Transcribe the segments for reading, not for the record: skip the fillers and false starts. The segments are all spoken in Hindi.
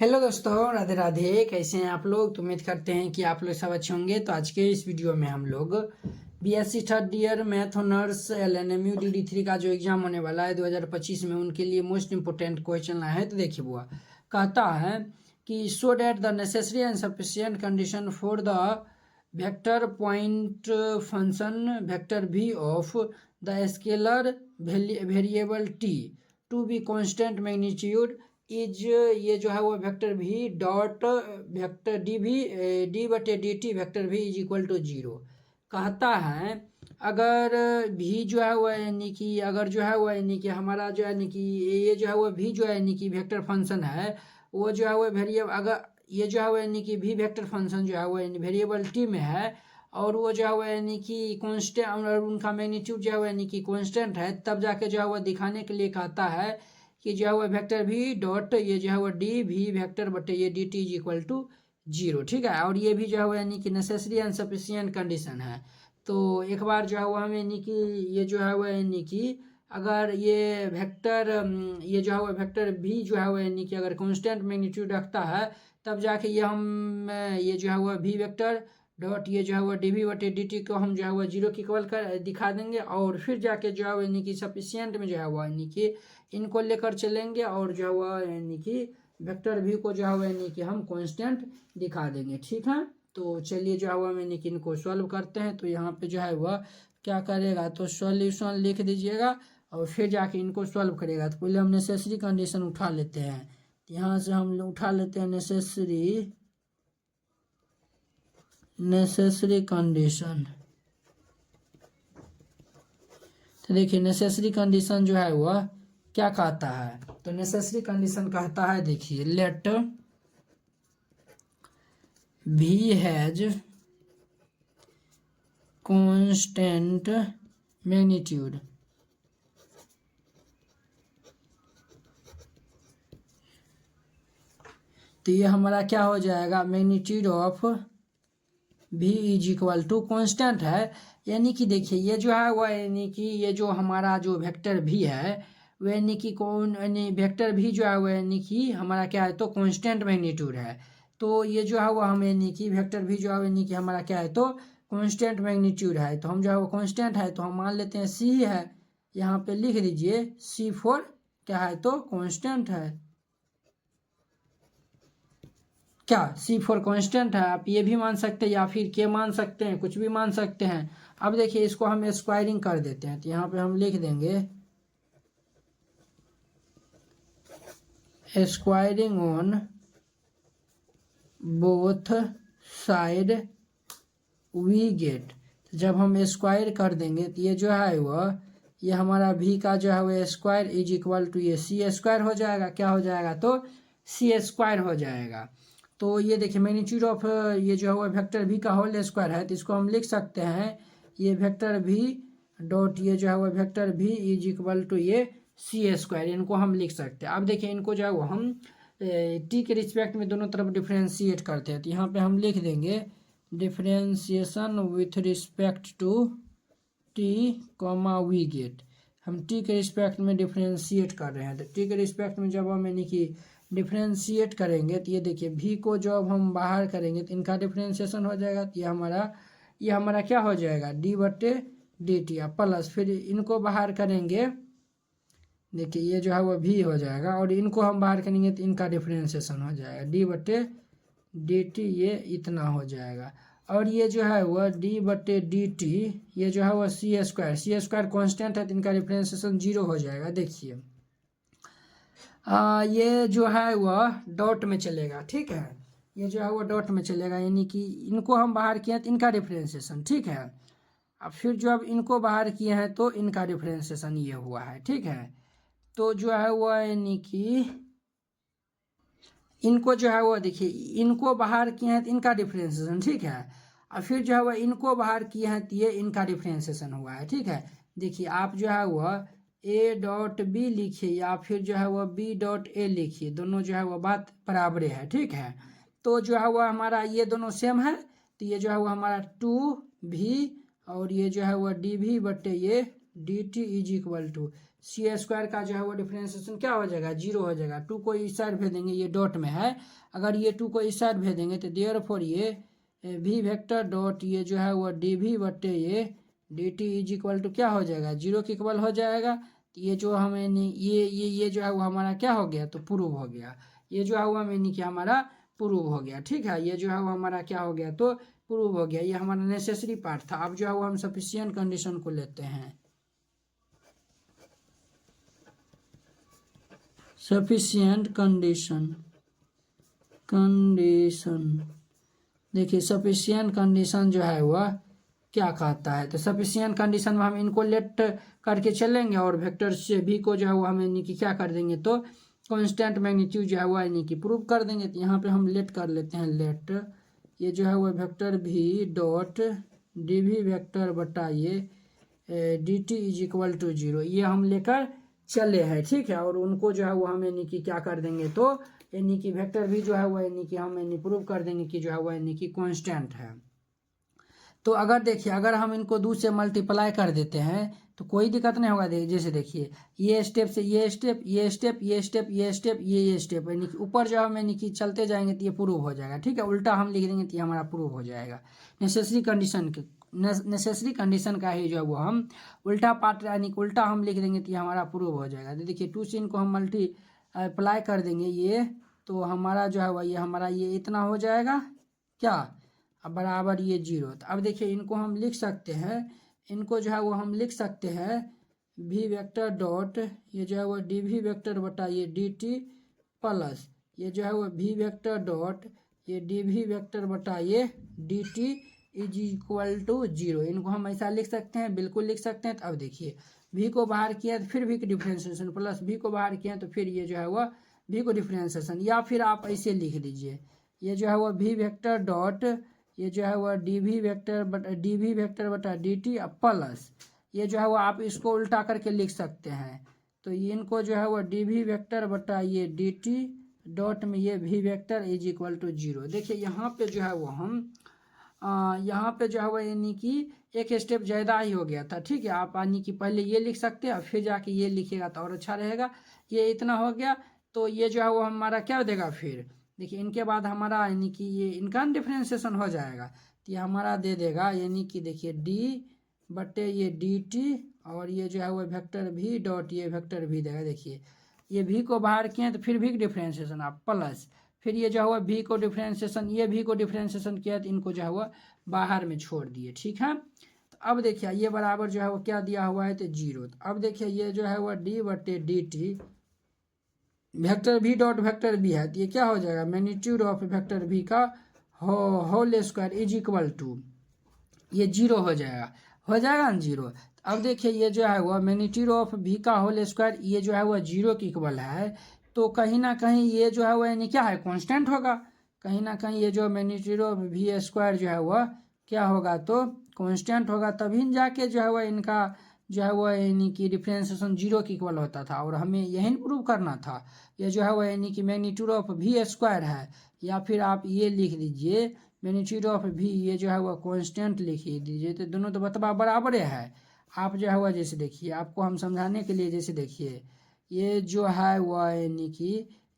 हेलो दोस्तों, राधे राधे। कैसे हैं आप लोग? तो उम्मीद करते हैं कि आप लोग सब अच्छे होंगे। तो आज के इस वीडियो में हम लोग BSc third year math honours LNMU DD3 का जो एग्जाम होने वाला है 2025 में, उनके लिए मोस्ट इंपोर्टेंट क्वेश्चन आया है। तो देखिए, वो कहता है कि so that the necessary and sufficient condition for the vector point function vector v of the scalar variable t to be constant magnitude is, ये जो है वो वेक्टर भी डॉट वेक्टर डी/dt वेक्टर भी इज इक्वल टू 0 कहता है। अगर भी जो है वो यानी कि अगर जो है वो यानी कि हमारा जो है यानी कि ये जो है वो भी जो है यानी कि वेक्टर फंक्शन है, वो जो है वो वेरिएबल, अगर ये जो है वो यानी कि भी वेक्टर फंक्शन जो है वो यानी वेरिएबल टी में है, और वो जो है वो यानी कि कांस्टेंट, और उनका मैग्नीट्यूड जो है वो यानी कि कांस्टेंट है, तब जाके जो है वो दिखाने के लिए कहता है कि जो है वो वेक्टर भी डॉट ये जो है वो डी भी वेक्टर बटे ये D T is equal to 0। ठीक है, और ये भी जो है वो यानी कि नेसेसरी एंड सफिशिएंट कंडीशन है। तो एक बार जो है वो हमें यानी कि ये जो है वो यानी कि अगर ये वेक्टर ये जो है वो वेक्टर भी जो है वो यानी कि अगर कांस्टेंट मैग्नीट्यूड रखता है, तब जाके ये हम ये जो है वो भी वेक्टर डॉट ये जो है वो डी वी बटे डी टी को हम जो है वो 0 की इक्वल कर दिखा देंगे, और फिर जाके जो है वो यानी कि सफिशिएंट में जो है वो यानी कि इनको लेकर चलेंगे, और जो है वो यानी कि वेक्टर भी को जो है वो यानी कि हम कांस्टेंट दिखा देंगे। ठीक है, तो चलिए जो है वो यानी कि इनको सॉल्व करते हैं। तो यहाँ पे जो है वह क्या करेगा, तो सॉल्यूशन लिख दीजिएगा और फिर जाके इनको सॉल्व करेगा। तो पहले हम नेसेसरी कंडीशन उठा लेते हैं। यहाँ से हम उठा लेते हैं नेसेसरी कंडीशन। तो देखिए, नेसेसरी कंडीशन जो है वह क्या कहता है, तो नेसेसरी कंडीशन कहता है, देखिए, लेट भी हैज कांस्टेंट मैग्नीट्यूड। तो ये हमारा क्या हो जाएगा, मैग्नीट्यूड ऑफ भी इज इक्वल टू कांस्टेंट है। यानी कि देखिए, ये जो है वह यानी कि ये जो हमारा जो वेक्टर भी है वह यानी कि कौन यानी वेक्टर भी जो है वह यानी कि हमारा क्या है, तो कांस्टेंट मैग्नीट्यूड है। तो ये जो है वह हम यानी कि वेक्टर भी जो है यानी कि हमारा क्या है, तो कांस्टेंट मैग्नीट्यूड है। तो हम जो है वो कांस्टेंट है, तो हम मान लेते हैं सी है। यहाँ पे लिख दीजिए C4 क्या है, तो कांस्टेंट है। क्या C4 कांस्टेंट है? आप ये भी मान सकते हैं या फिर के मान सकते हैं, कुछ भी मान सकते हैं। अब देखिए, इसको हम स्क्वायरिंग कर देते हैं। तो यहाँ पे हम लिख देंगे squaring on both side we get. जब हम स्क्वायर कर देंगे तो ये जो है वह ये हमारा भी का जो है वह स्क्वायर इज इक्वल टू ये सी स्क्वायर हो जाएगा। क्या हो जाएगा, तो सी स्क्वायर हो जाएगा। तो ये देखिए, मैग्नीट्यूड ऑफ ये जो है वो वेक्टर भी का होल स्क्वायर है, तो इसको हम लिख सकते हैं ये वेक्टर भी डॉट ये जो है वो वेक्टर भी इज इक्वल टू ये सी स्क्वायर। इनको हम लिख सकते हैं। अब देखिए, इनको जो है वो हम टी के रिस्पेक्ट में दोनों तरफ डिफ्रेंशिएट करते हैं। तो यहाँ पे हम लिख देंगे differentiation with respect to T comma we get. हम टी के रिस्पेक्ट में डिफ्रेंशिएट कर रहे हैं। तो टी के रिस्पेक्ट में जब हम यानी कि डिफ्रेंशिएट करेंगे, तो ये देखिए भी को जब हम बाहर करेंगे तो इनका डिफ्रेंशिएशन हो जाएगा। तो ये हमारा क्या हो जाएगा, डी बटे डी टी प्लस, फिर इनको बाहर करेंगे, देखिए ये जो है वो भी हो जाएगा, और इनको हम बाहर करेंगे तो इनका डिफ्रेंशिएशन हो जाएगा डी बटे डी टी, ये इतना हो जाएगा। और ये जो है वह डी बटे डी टी ये जो है वह सी स्क्वायर कॉन्स्टेंट है, तो इनका डिफ्रेंशिएशन 0 हो जाएगा। देखिए ये जो है वह डॉट में चलेगा। ठीक है, ये जो है वो डॉट में चलेगा, यानी कि इनको हम बाहर किए हैं तो इनका डिफ्रेंशिएशन। ठीक है, अब फिर जो अब इनको बाहर किए हैं तो इनका डिफ्रेंशिएशन ये हुआ है। ठीक है, तो जो है वह यानी कि इनको जो है वो देखिए, इनको बाहर किए हैं तो इनका डिफ्रेंशिएशन। ठीक है, और फिर जो है वह इनको बाहर किए हैं तो ये इनका डिफ्रेंशिएशन हुआ है। ठीक है, देखिए आप जो है वह ए डॉट बी लिखिए या फिर जो है वह बी डॉट ए लिखिए, दोनों जो है वह बात बराबर है। ठीक है, तो जो है वह हमारा ये दोनों सेम है, तो ये जो है वह हमारा 2 भी और ये जो है वह डी भी बटे ये D T is equal to C square का जो है वो डिफरेंशिएशन क्या हो जाएगा, 0 हो जाएगा। 2 को इस साइड भेज देंगे, ये डॉट में है, अगर ये 2 को इस साइड भेज देंगे तो देयरफॉर ये वी वेक्टर डॉट ये जो है वो डी वी बटे ये D T is equal to क्या हो जाएगा, 0 के इक्वल हो जाएगा। तो ये जो हमें ये जो है वो हमारा क्या हो गया, तो प्रूव हो गया। ये जो है वो हमें नहीं, क्या हमारा प्रूव हो गया। ठीक है, ये जो है वो हमारा क्या हो गया, तो प्रूव हो गया। ये हमारा नेसेसरी पार्ट था। अब जो है वो हम सफिशिएंट कंडीशन को लेते हैं। सफिशिएंट कंडीशन देखिए सफिशिएंट कंडीशन जो है वह क्या कहता है, तो सफिशिएंट कंडीशन में हम इनको लेट करके चलेंगे और वेक्टर से भी को जो है वो हमें यानी कि क्या कर देंगे, तो कांस्टेंट मैग्नीट्यूड जो है वो यानी कि प्रूव कर देंगे। तो यहाँ पे हम लेट कर लेते हैं, लेट ये जो है वो वेक्टर भी डॉट डी वी वेक्टर बटा ये D T is equal to 0, ये हम लेकर चले हैं। ठीक है, और उनको जो है वो हम यानी कि क्या कर देंगे, तो यानी कि वेक्टर भी जो है वो यानी कि हम यानी प्रूव कर देंगे कि जो है वो यानी कि कांस्टेंट है। तो अगर देखिए, अगर हम इनको 2 से मल्टीप्लाई कर देते हैं तो कोई दिक्कत नहीं होगा। जैसे देखिए ये स्टेप से ये स्टेप, ये स्टेप, ये स्टेप, ये स्टेप, ये स्टेप, यानी कि ऊपर जो हम यानी कि चलते जाएंगे तो ये प्रूव हो जाएगा। ठीक है, उल्टा हम लिख देंगे तो ये हमारा प्रूव हो जाएगा। नेसेसरी कंडीशन का ही जो है वो हम उल्टा पार्ट यानी कि उल्टा हम लिख देंगे तो ये हमारा प्रूव हो जाएगा। तो देखिए 2 से इनको हम मल्टीप्लाई कर देंगे ये, तो हमारा जो है वो ये हमारा ये इतना हो जाएगा क्या, अब बराबर ये 0। तो अब देखिए इनको हम लिख सकते हैं, इनको जो है वो हम लिख सकते हैं वी वेक्टर डॉट ये जो है वो डी वी वेक्टर बटा ये डी टी प्लस ये जो है वो वी वेक्टर डॉट ये डी वी वेक्टर बटा ये D T is equal to 0। इनको हम ऐसा लिख सकते हैं, बिल्कुल लिख सकते हैं। तो अब देखिए v को बाहर किया तो फिर v की डिफ्रेंशिएशन प्लस v को बाहर किया तो फिर ये जो है वह v को डिफ्रेंशिएशन, या फिर आप ऐसे लिख दीजिए ये जो है वह v वेक्टर डॉट ये जो है वह डी वी वेक्टर बटा डी टी प्लस ये जो है वो आप इसको उल्टा करके लिख सकते हैं। तो इनको जो है वो डी वी वेक्टर बटा ये डी टी डॉट में ये v vector is equal to 0। देखिए यहाँ पे जो है वो हम यहाँ पे जो है वो यानी कि एक स्टेप ज़्यादा ही हो गया था। ठीक है, आप यानी कि पहले ये लिख सकते हैं फिर जाके ये लिखेगा तो और अच्छा रहेगा। ये इतना हो गया, तो ये जो है वो हमारा क्या देगा, फिर देखिए इनके बाद हमारा यानी कि ये इनका डिफ्रेंशिएशन हो जाएगा। तो ये हमारा दे देगा यानी कि देखिए डी बटे ये डी टी और ये जो है वो वेक्टर भी डॉट ये वेक्टर भी देगा। देखिए ये भी को बाहर किए तो फिर भी डिफ्रेंशिएशन आप प्लस फिर ये जो है भी को डिफ्रेंशिएशन, ये भी को डिफ्रेंशिएशन किया तो इनको जो है वो बाहर में छोड़ दिए। ठीक है, तो अब देखिए ये बराबर जो है वो क्या दिया हुआ है, तो 0। तो अब देखिए ये जो है वो डी बटे डी टी वेक्टर भी डॉट वेक्टर भी है, तो ये क्या हो जाएगा, मैग्नीट्यूड ऑफ वेक्टर भी का whole square is equal to ये 0 हो जाएगा ना 0। अब देखिए ये जो है वो मैग्नीट्यूड ऑफ भी का होल स्क्वायर ये जो है वो 0 के इक्वल है, तो कहीं ना कहीं ये जो है वो यानी क्या है, कांस्टेंट होगा। कहीं ना कहीं ये जो मैग्नीट्यूड ऑफ भी स्क्वायर जो है वह क्या होगा, तो कांस्टेंट होगा, तभी जाके जो है वह इनका जो है वह यानी कि डिफ्रेंशिएशन 0 के इक्वल होता था। और हमें यही प्रूव करना था। ये जो है वह यानी कि मैग्नीट्यूड ऑफ भी स्क्वायर है, या फिर आप ये लिख दीजिए मैग्नीट्यूड ऑफ भी ये जो है वह कांस्टेंट लिख दीजिए, तो दोनों तो बतबा बराबर है। आप जो है वह जैसे देखिए आपको हम समझाने के लिए जैसे देखिए ये जो है वह यानी कि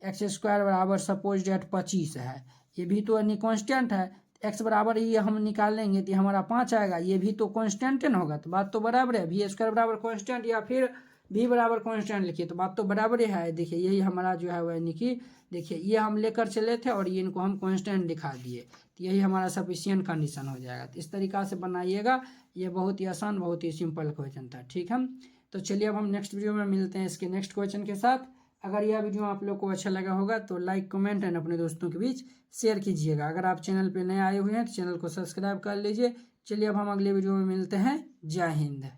एक्स स्क्वायर बराबर सपोज डेट 25 है, ये भी तो यानी कांस्टेंट है। एक्स बराबर ही हम निकाल लेंगे तो हमारा 5 आएगा, ये भी तो कांस्टेंट न होगा, तो बात तो बराबर है। भी स्क्वायर बराबर कांस्टेंट या फिर भी बराबर कांस्टेंट लिखिए तो बात तो बराबर ही है। देखिए यही हमारा जो है वह यानी कि देखिए ये हम लेकर चले थे और ये इनको हम कांस्टेंट दिखा दिए, तो यही हमारा सफिशिएंट कंडीशन हो जाएगा। तो इस तरीक़ा से बनाइएगा, ये बहुत ही आसान बहुत ही सिंपल क्वेश्चन था। ठीक है, तो चलिए अब हम नेक्स्ट वीडियो में मिलते हैं इसके नेक्स्ट क्वेश्चन के साथ। अगर यह वीडियो आप लोग को अच्छा लगा होगा तो लाइक कमेंट एंड अपने दोस्तों के बीच शेयर कीजिएगा। अगर आप चैनल पे नए आए हुए हैं तो चैनल को सब्सक्राइब कर लीजिए। चलिए अब हम अगले वीडियो में मिलते हैं। जय हिंद।